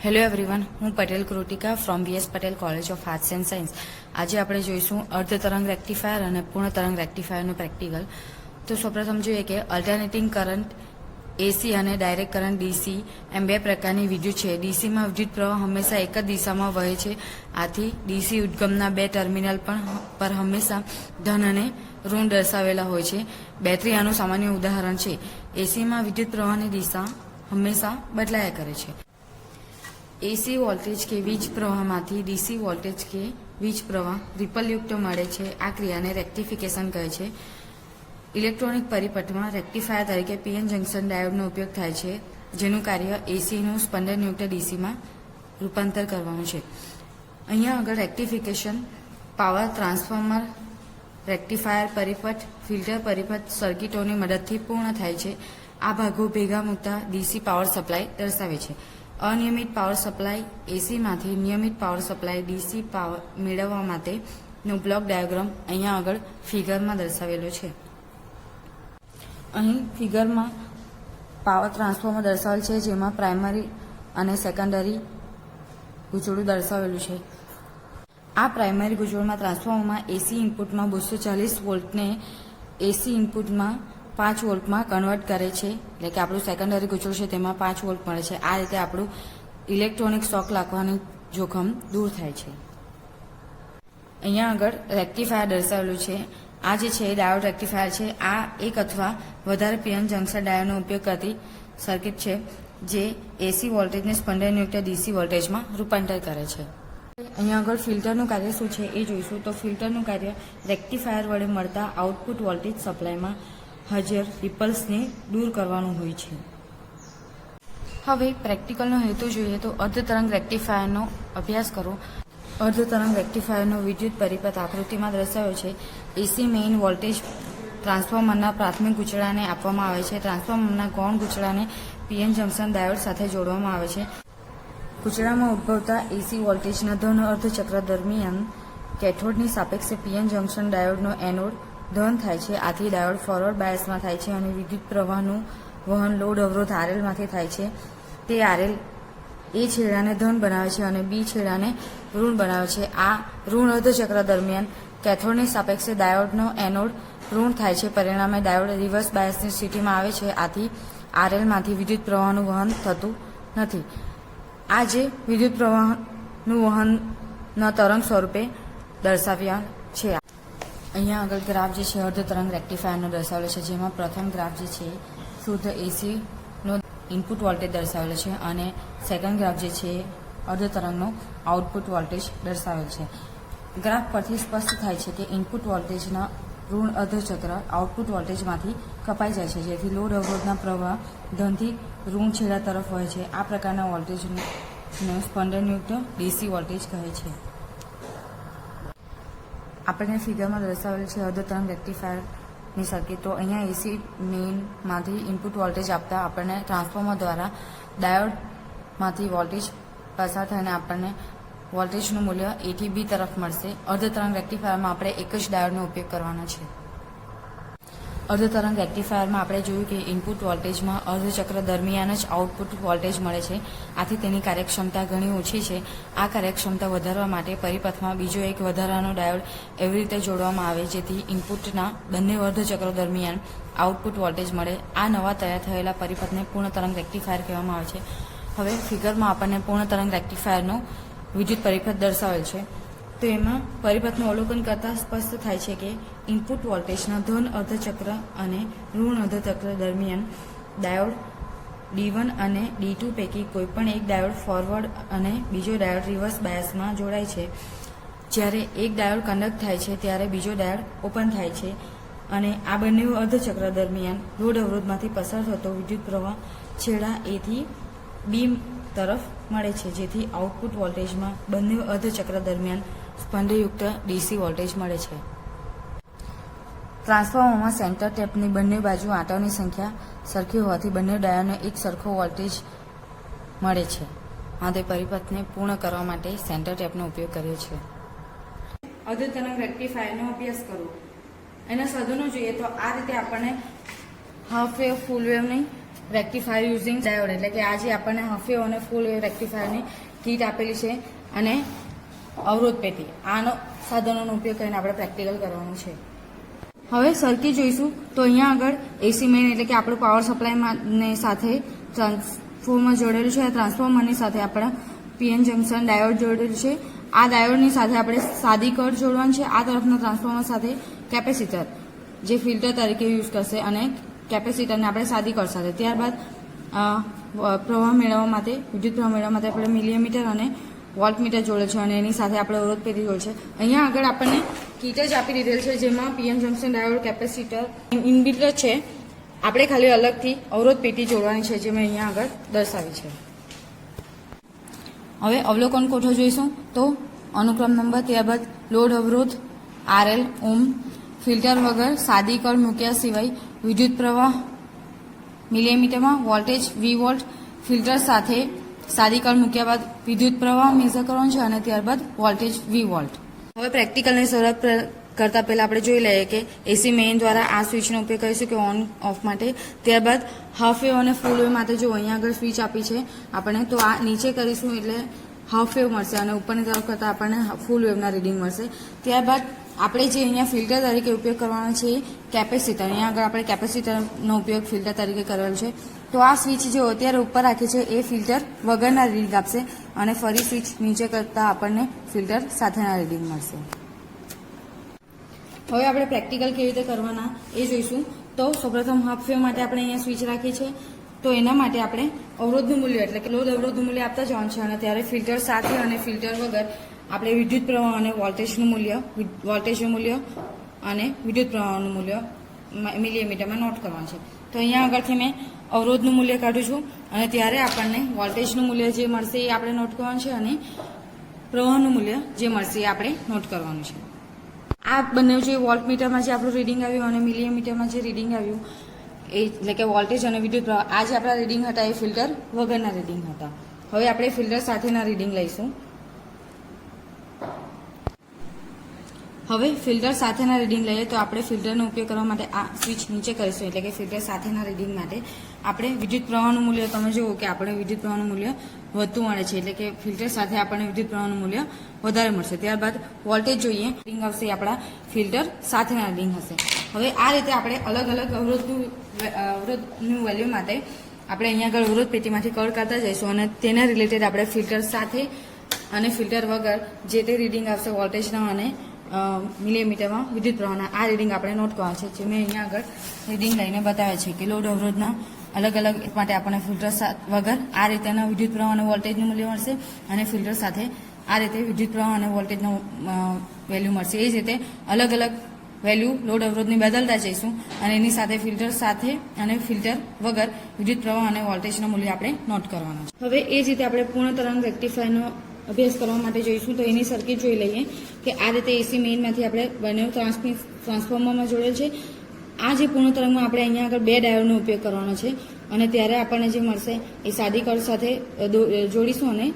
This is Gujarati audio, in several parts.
હેલો એવરીવન, હું Patel Kritika from VS Patel college of arts and science. આજે આપણે જોઈશું અર્ધ તરંગ રેક્ટિફાયર અને પૂર્ણ તરંગ રેક્ટિફાયરનું પ્રેક્ટિકલ. તો સૌપ્રથમ જોઈએ કે અલ્ટરનેટિંગ કરંટ AC અને ડાયરેક્ટ કરંટ DC એમ બે પ્રકારની વિદ્યુત છે. DCમાં વિદ્યુત પ્રવાહ હંમેશા એક જ દિશામાં વહે છે. આથી DC ઉદ્ગમના બે ટર્મિનલ પર હંમેશા ધન અને ઋણ દર્શાવેલા હોય છે. બેટરી આનું સામાન્ય ઉદાહરણ છે. ACમાં વિદ્યુત પ્રવાહની દિશા હંમેશા બદલાયા કરે છે. AC વોલ્ટેજ કે વીજ પ્રવાહમાંથી DC વોલ્ટેજ કે વીજ પ્રવાહ રિપલયુક્ત મળે છે. આ ક્રિયાને રેક્ટિફિકેશન કહે છે. ઇલેક્ટ્રોનિક પરિપથમાં રેક્ટિફાયર તરીકે PN જંકશન ડાયોડનો ઉપયોગ થાય છે, જેનું કાર્ય ACનું સ્પંદનયુક્ત DCમાં રૂપાંતર કરવાનું છે. અહીંયા આગળ રેક્ટિફિકેશન પાવર ટ્રાન્સફોર્મર, રેક્ટિફાયર પરિપથ, ફિલ્ટર પરિપથ સર્કિટોની મદદથી પૂર્ણ થાય છે. આ ભાગો ભેગા મૂકતા DC પાવર સપ્લાય દર્શાવે છે. અનિયમિત પાવર સપ્લાય ACમાંથી નિયમિત પાવર સપ્લાય DC પાવર મેળવવા માટેનો બ્લોક ડાયાગ્રામ અહીંયા આગળ ફિગરમાં દર્શાવેલો છે. અહીં ફિગરમાં પાવર ટ્રાન્સફોર્મર દર્શાવેલ છે, જેમાં પ્રાઇમરી અને સેકન્ડરી ગૂંચળું દર્શાવેલું છે. આ પ્રાઇમરી ગૂંચળમાં ટ્રાન્સફોર્મરમાં AC ઇનપુટમાં 240 વોલ્ટને AC ઇનપુટમાં 5 વોલ્ટમાં કન્વર્ટ કરે છે. એટલે કે આપણું સેકન્ડરી ગૂંચળું છે તેમાં 5 વોલ્ટ મળે છે. આ રીતે આપણું ઇલેક્ટ્રોનિક શોક લાગવાનું જોખમ દૂર થાય છે. અહીંયા આગળ રેક્ટિફાયર દર્શાવેલું છે. આ જે છે એ ડાયોડ રેક્ટિફાયર છે. આ એક અથવા વધારે PN જંકશન ડાયોડનો ઉપયોગ કરતી સર્કિટ છે, જે AC વોલ્ટેજને સ્પંદનયુક્ત DC વોલ્ટેજમાં રૂપાંતર કરે છે. અહીંયા આગળ ફિલ્ટરનું કાર્ય શું છે એ જોઈશું. તો ફિલ્ટરનું કાર્ય રેક્ટિફાયર વડે મળતા આઉટપુટ વોલ્ટેજ સપ્લાયમાં હાજર રિપલ્સને દૂર કરવાનું હોય છે. હવે પ્રેક્ટિકલનો હેતુ જોઈએ તો અર્ધ તરંગ રેક્ટિફાયરનો અભ્યાસ કરો. અર્ધ તરંગ રેક્ટિફાયરનો વિદ્યુત પરિપથ આકૃતિમાં દર્શાવ્યો છે. AC મેઇન વોલ્ટેજ ટ્રાન્સફોર્મરના પ્રાથમિક ગૂંચળાને આપવામાં આવે છે. ટ્રાન્સફોર્મરના ગૌણ ગૂંચળાને PN જંકશન ડાયોડ સાથે જોડવામાં આવે છે. ગૂંચળામાં ઉદ્ભવતા AC વોલ્ટેજના ધન અર્ધ ચક્ર દરમિયાન કેથોડની સાપેક્ષે PN જંકશન ડાયોડનો એનોડ ધન થાય છે. આથી ડાયોડ ફોરવર્ડ બાયસમાં થાય છે અને વિદ્યુત પ્રવાહનું વહન લોડ અવરોધ RL માંથી થાય છે. તે RL એ છેડાને ધન બનાવે છે અને બી છેડાને ઋણ બનાવે છે. આ ઋણ અર્ધ ચક્ર દરમિયાન કેથોડની સાપેક્ષે ડાયોડનો એનોડ ઋણ થાય છે. પરિણામે ડાયોડ રિવર્સ બાયસની સ્થિતિમાં આવે છે. આથી RL માંથી વિદ્યુત પ્રવાહનું વહન થતું નથી. આ જે વિદ્યુત પ્રવાહનું વહનના તરંગ સ્વરૂપે દર્શાવ્યા છે. અહીંયા આગળ ગ્રાફ જે છે અર્ધ તરંગ રેક્ટિફાયરનો દર્શાવેલો છે, જેમાં પ્રથમ ગ્રાફ જે છે શુદ્ધ ACનો ઇનપુટ વોલ્ટેજ દર્શાવેલો છે અને સેકન્ડ ગ્રાફ જે છે અર્ધ તરંગનો આઉટપુટ વોલ્ટેજ દર્શાવેલ છે. ગ્રાફ પરથી સ્પષ્ટ થાય છે કે ઇનપુટ વોલ્ટેજના ઋણ અર્ધ ચક્ર આઉટપુટ વોલ્ટેજમાંથી કપાઈ જાય છે, જેથી લોડ અવરોધના પ્રવાહ ધનથી ઋણ છેડા તરફ વહે છે. આ પ્રકારના વોલ્ટેજને સ્પંદનયુક્ત DC વોલ્ટેજ કહે છે. આપણને ફિગરમાં દર્શાવેલ છે અર્ધ તરંગ રેક્ટિફાયરની સર્કિટ. તો અહીંયા AC મેઇનમાંથી ઇનપુટ વોલ્ટેજ આપતા આપણને ટ્રાન્સફોર્મર દ્વારા ડાયોડમાંથી વોલ્ટેજ પસાર થઈને આપણને વોલ્ટેજનું મૂલ્ય A થી B તરફ મળશે. અર્ધ તરંગ રેક્ટિફાયરમાં આપણે એક જ ડાયોડનો ઉપયોગ કરવાનો છે. અર્ધ તરંગ રેક્ટિફાયરમાં આપણે જોયું કે ઇનપુટ વોલ્ટેજમાં અર્ધ ચક્ર દરમિયાન જ આઉટપુટ વોલ્ટેજ મળે છે. આથી તેની કાર્યક્ષમતા ઘણી ઓછી છે. આ કાર્યક્ષમતા વધારવા માટે પરિપથમાં બીજો એક વધારાનો ડાયોડ એવી રીતે જોડવામાં આવે જેથી ઇનપુટના બંને અર્ધ ચક્ર દરમિયાન આઉટપુટ વોલ્ટેજ મળે. આ નવા તૈયાર થયેલા પરિપથને પૂર્ણ તરંગ રેક્ટિફાયર કહેવામાં આવે છે. હવે ફિગરમાં આપણને પૂર્ણ તરંગ રેક્ટિફાયરનો વિદ્યુત પરિપથ દર્શાવેલ છે. તો એમાં પરિપથનું અવલોકન કરતાં સ્પષ્ટ થાય છે કે ઇનપુટ વોલ્ટેજના ધન અર્ધચક્ર અને ઋણ અર્ધચક્ર દરમિયાન ડાયોડ D1 અને D2 પૈકી કોઈપણ એક ડાયોડ ફોરવર્ડ અને બીજો ડાયોડ રિવર્સ બાયસમાં જોડાય છે. જ્યારે એક ડાયોડ કન્ડક્ટ થાય છે ત્યારે બીજો ડાયોડ ઓપન થાય છે અને આ બંને અર્ધચક્ર દરમિયાન લોડ અવરોધમાંથી પસાર થતો વિદ્યુત પ્રવાહ છેડા A થી B તરફ મળે છે, જેથી આઉટપુટ વોલ્ટેજમાં બંને અર્ધચક્ર દરમિયાન સ્પંદયુક્ત DC વોલ્ટેજ મળે છે. ટ્રાન્સફોર્મરમાં સેન્ટર ટેપની બંને બાજુ આંટાની સંખ્યા સરખી હોવાથી બંને ડાયોડને એક સરખો વોલ્ટેજ મળે છે. આ તે પરિપથને પૂર્ણ કરવા માટે સેન્ટર ટેપનો ઉપયોગ કર્યો છે. અર્ધ તરંગ રેક્ટિફાયરનો અભ્યાસ કરો. એના સાધનો જોઈએ તો આ રીતે આપણને હાફ વેવ, ફૂલ વેવની રેક્ટિફાયર યુઝિંગ ડાયોડ, એટલે કે આજે આપણને હાફ વેવ અને ફૂલ વેવ રેક્ટિફાયરની કીટ આપેલી છે અને અવરોધ પેટી, આનો સાધનોનો ઉપયોગ કરીને આપણે પ્રેક્ટિકલ કરવાનું છે. હવે સર્કિટ જોઈશું તો અહીંયા આગળ એસી મેઇન એટલે કે આપણું પાવર સપ્લાયને સાથે ટ્રાન્સફોર્મર જોડેલું છે. ટ્રાન્સફોર્મરની સાથે આપણા પીએન જંકશન ડાયોડ જોડેલું છે. આ ડાયોડની સાથે આપણે સાદી કટ જોડવાનું છે. આ તરફના ટ્રાન્સફોર્મર સાથે કેપેસિટર જે ફિલ્ટર તરીકે યુઝ કરશે અને કેપેસિટરને આપણે સાદી કટ સાથે. ત્યારબાદ પ્રવાહ મેળવવા માટે, વિદ્યુત પ્રવાહ મેળવવા માટે આપણે મિલીમીટર અને વોલ્ટમીટર જોડે છે અને એની સાથે આપણે અવરોધ પેટી જોડે છે. અહીંયા આગળ આપણને કીટ જ આપી દીધેલ છે જેમાં PN junction diode, capacitor inbuilt છે. આપણે ખાલી અલગથી અવરોધ પેટી જોડવાની છે જે મેં અહીંયા આગળ દર્શાવી છે. હવે અવલોકન કોઠો જોઈશું તો અનુક્રમ નંબર, ત્યારબાદ લોડ અવરોધ RL ઓમ, ફિલ્ટર વગર સાદી કળ મૂક્યા સિવાય વિદ્યુત પ્રવાહ મિલીમીટરમાં, વોલ્ટેજ V વોલ્ટ, ફિલ્ટર સાથે સાદી કળ મૂક્યા બાદ વિદ્યુત પ્રવાહ મેઝર કરવાનો છે અને ત્યારબાદ વોલ્ટેજ V વોલ્ટ. હવે પ્રેક્ટિકલની શરૂઆત કરતા પહેલા આપણે જોઈ લઈએ કે એસી મેઇન દ્વારા આ સ્વિચનો ઉપયોગ કરીશું કે ઓન ઓફ માટે. ત્યારબાદ હાફ વેવ અને ફૂલ વેવ માટે જો અહીંયા આગળ સ્વિચ આપી છે આપણે, તો આ નીચે કરીશું એટલે હાફ વેવ મળશે અને ઉપરની તરફ કરતાં આપણને ફૂલ વેવના રીડિંગ મળશે. ત્યારબાદ આપણે જે અહીંયા ફિલ્ટર તરીકે ઉપયોગ કરવાનો છે એ કેપેસિટર, અહીંયા આગળ આપણે કેપેસિટરનો ઉપયોગ ફિલ્ટર તરીકે કરેલો છે. તો આ સ્વિચ જે અત્યારે ઉપર રાખી છે એ ફિલ્ટર વગરના રીડિંગ આપશે અને ફરી સ્વિચ નીચે કરતાં આપણને ફિલ્ટર સાથેના રીડિંગ મળશે. હવે આપણે પ્રેક્ટિકલ કેવી રીતે કરવાના એ જોઈશું. તો સૌપ્રથમ હાફ વેવ માટે આપણે અહીંયા સ્વિચ રાખી છે, તો એના માટે આપણે અવરોધનું મૂલ્ય એટલે કે લોડ અવરોધનું મૂલ્ય આપતા જવાનું છે અને ત્યારે ફિલ્ટર સાથે અને ફિલ્ટર વગર આપણે વિદ્યુત પ્રવાહ અને વોલ્ટેજનું મૂલ્ય અને વિદ્યુત પ્રવાહનું મૂલ્ય મિલીમીટરમાં નોટ કરવાનું છે. તો અહીંયા આગળથી મેં અવરોધનું મૂલ્ય કાઢું છું અને ત્યારે આપણને વોલ્ટેજનું મૂલ્ય જે મળશે એ આપણે નોટ કરવાનું છે અને પ્રવાહનું મૂલ્ય જે મળશે એ આપણે નોટ કરવાનું છે. આ બંને જે વોલ્ટમીટરમાં જે આપણું રીડિંગ આવ્યું અને મિલીમીટરમાં જે રીડિંગ આવ્યું એ એટલે કે વોલ્ટેજ અને વિદ્યુત પ્રવાહ, આ જે આપણા રીડિંગ હતા એ ફિલ્ટર વગરના રીડિંગ હતા. હવે આપણે ફિલ્ટર સાથેના રીડિંગ લઈશું. હવે ફિલ્ટર સાથેના રીડિંગ લઈએ તો આપણે ફિલ્ટરનો ઉપયોગ કરવા માટે આ સ્વિચ નીચે કરીશું એટલે કે ફિલ્ટર સાથેના રીડિંગ માટે આપણે વિદ્યુત પ્રવાહનું મૂલ્ય, તમે જુઓ કે આપણે વિદ્યુત પ્રવાહનું મૂલ્ય વધતું મળે છે એટલે કે ફિલ્ટર સાથે આપણને વિદ્યુત પ્રવાહનું મૂલ્ય વધારે મળશે. ત્યારબાદ વોલ્ટેજ જોઈએ, રીડિંગ આવશે આપણા ફિલ્ટર સાથેના રીડિંગ હશે. હવે આ રીતે આપણે અલગ અલગ અવરોધનું વેલ્યુ માટે આપણે અહીંયા આગળ અવરોધ પેટીમાંથી કળ કાઢતા જઈશું અને તેના રિલેટેડ આપણે ફિલ્ટર સાથે અને ફિલ્ટર વગર જે તે રીડિંગ આવશે વોલ્ટેજના અને મિલીમીટરમાં વિદ્યુત પ્રવાહના, આ રીડિંગ આપણે નોટ કરવાનું છે. જે મેં અહીંયા આગળ રીડિંગ લઈને બતાવે છે કે લોડ અવરોધના અલગ અલગ માટે આપણને ફિલ્ટર વગર આ રીતેના વિદ્યુત પ્રવાહ અને વોલ્ટેજનું મૂલ્ય મળશે અને ફિલ્ટર સાથે આ રીતે વિદ્યુત પ્રવાહ અને વોલ્ટેજનો વેલ્યુ મળશે. એ જ રીતે અલગ અલગ વેલ્યુ લોડ અવરોધની બદલતા જઈશું અને એની સાથે ફિલ્ટર સાથે અને ફિલ્ટર વગર વિદ્યુત પ્રવાહ અને વોલ્ટેજનું મૂલ્ય આપણે નોટ કરવાનું છે. હવે એ જ રીતે આપણે પૂર્ણ તરંગ રેક્ટિફાયરનો અભ્યાસ કરવા માટે જોઈશું. તો એની સર્કિટ જોઈ લઈએ કે આ રીતે એસી મેઇનમાંથી આપણે બંને ટ્રાન્સફોર્મરમાં જોડેલ છે. આ જે પૂર્ણ તરંગમાં આપણે અહીંયા આગળ 2 ડાયોડનો ઉપયોગ કરવાનો છે અને ત્યારે આપણને જે મળશે એ સાદી કળ સાથે જોડીશું અને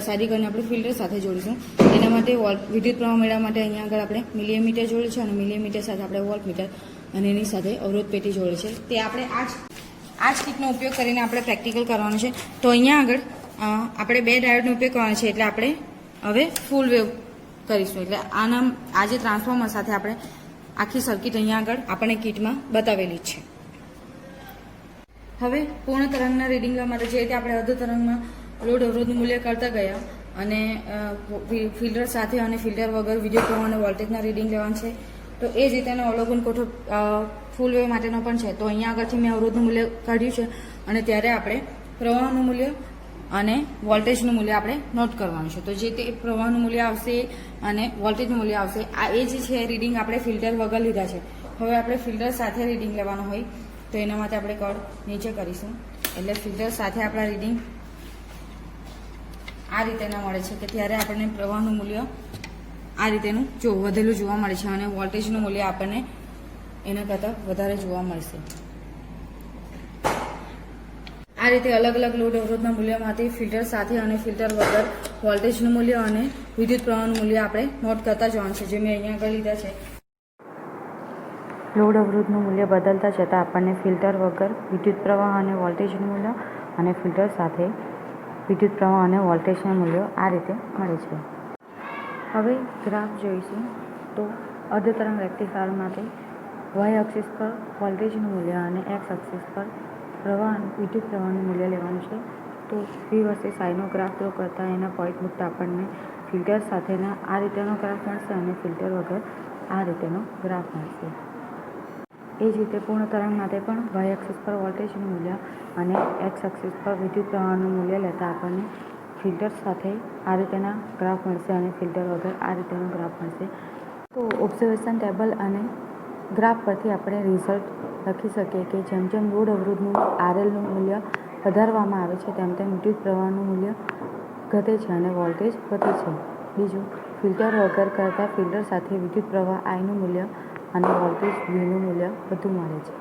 સાદી કળને આપણે ફિલ્ટર સાથે જોડીશું. એના માટે વિદ્યુત પ્રવાહ મેળવવા માટે અહીંયા આગળ આપણે મિલીમીટર જોડે છે અને મિલીમીટર સાથે આપણે વોલ્ટમીટર અને એની સાથે અવરોધ પેટી જોડે છે. તે આપણે આ જ કીટનો ઉપયોગ કરીને આપણે પ્રેક્ટિકલ કરવાનું છે. તો અહીંયા આગળ આપણે 2 ડાયોડનો ઉપયોગ કરવાનો છે એટલે આપણે હવે ફૂલ વેવ કરીશું. એટલે આ જે ટ્રાન્સફોર્મર સાથે આપણે આખી સર્કિટ અહીંયા આગળ આપણે કીટમાં બતાવેલી છે. હવે પૂર્ણ તરંગના રીડિંગ લેવા માટે જે રીતે આપણે અર્ધ તરંગમાં લોડ અવરોધનું મૂલ્ય કરતા ગયા અને ફિલ્ટર સાથે અને ફિલ્ટર વગર વિદ્યુત પ્રવાહ અને વોલ્ટેજના રીડિંગ લેવાનું છે, તો એ જ રીતેનો અવલોકન કોઠો ફૂલ વેવ માટેનો પણ છે. તો અહીંયા આગળથી મેં અવરોધનું મૂલ્ય કાઢ્યું છે અને ત્યારે આપણે પ્રવાહનું મૂલ્ય અને વોલ્ટેજનું મૂલ્ય આપણે નોટ કરવાનું છે. તો જે તે પ્રવાહનું મૂલ્ય આવશે અને વોલ્ટેજનું મૂલ્ય આવશે, આ એ જ છે રીડિંગ આપણે ફિલ્ટર વગર લીધા છે. હવે આપણે ફિલ્ટર સાથે રીડિંગ લેવાનું હોય તો એના માટે આપણે કળ નીચે કરીશું એટલે ફિલ્ટર સાથે આપણા રીડિંગ આ રીતેના મળે છે કે ત્યારે આપણને પ્રવાહનું મૂલ્ય આ રીતેનું વધેલું જોવા મળે છે અને વોલ્ટેજનું મૂલ્ય આપણને એના કરતાં વધારે જોવા મળશે. આ રીતે અલગ અલગ લોડ અવરોધના મૂલ્ય માટે ફિલ્ટર સાથે અને ફિલ્ટર વગર વોલ્ટેજનું મૂલ્ય અને વિદ્યુત પ્રવાહનું મૂલ્ય આપણે નોટ કરતા જવાનું છે, જે મેં અહીંયા આગળ લીધા છે. લોડ અવરોધનું મૂલ્ય બદલતા જતાં આપણને ફિલ્ટર વગર વિદ્યુત પ્રવાહ અને વોલ્ટેજનું મૂલ્ય અને ફિલ્ટર સાથે વિદ્યુત પ્રવાહ અને વોલ્ટેજના મૂલ્યો આ રીતે મળે છે. હવે ગ્રાફ જોઈશું તો અર્ધ તરંગ રેક્ટિફાયર માટે વાય એક્સિસ પર વોલ્ટેજનું મૂલ્ય અને એક્સ એક્સિસ પર વિદ્યુત પ્રવાહનું મૂલ્ય લેવાનું છે. તો વી વર્સેસ આઈનો ગ્રાફ ડ્રો કરતાં એના પોઈન્ટ મૂકતા આપણને ફિલ્ટર સાથેના આ રીતેનો ગ્રાફ મળશે અને ફિલ્ટર વગર આ રીતેનો ગ્રાફ મળશે. એ જ રીતે પૂર્ણ તરંગ માટે પણ વાય એક્સિસ પર વોલ્ટેજનું મૂલ્ય અને એક્સ એક્સિસ પર વિદ્યુત પ્રવાહનું મૂલ્ય લેતા આપણને ફિલ્ટર સાથે આ રીતેના ગ્રાફ મળશે અને ફિલ્ટર વગર આ રીતેનો ગ્રાફ મળશે. તો ઓબ્ઝર્વેશન ટેબલ અને ગ્રાફ પરથી આપણે રિઝલ્ટ લખી શકીએ કે જેમ જેમ લોડ અવરોધનું આરએલનું મૂલ્ય વધારવામાં આવે છે તેમ તેમ વિદ્યુત પ્રવાહનું મૂલ્ય ઘટે છે અને વોલ્ટેજ વધે છે. બીજું, ફિલ્ટર વગર કરતાં ફિલ્ટર સાથે વિદ્યુત પ્રવાહ આઈનું મૂલ્ય અને વોલ્ટેજ વીનું મૂલ્ય વધુ મળે છે.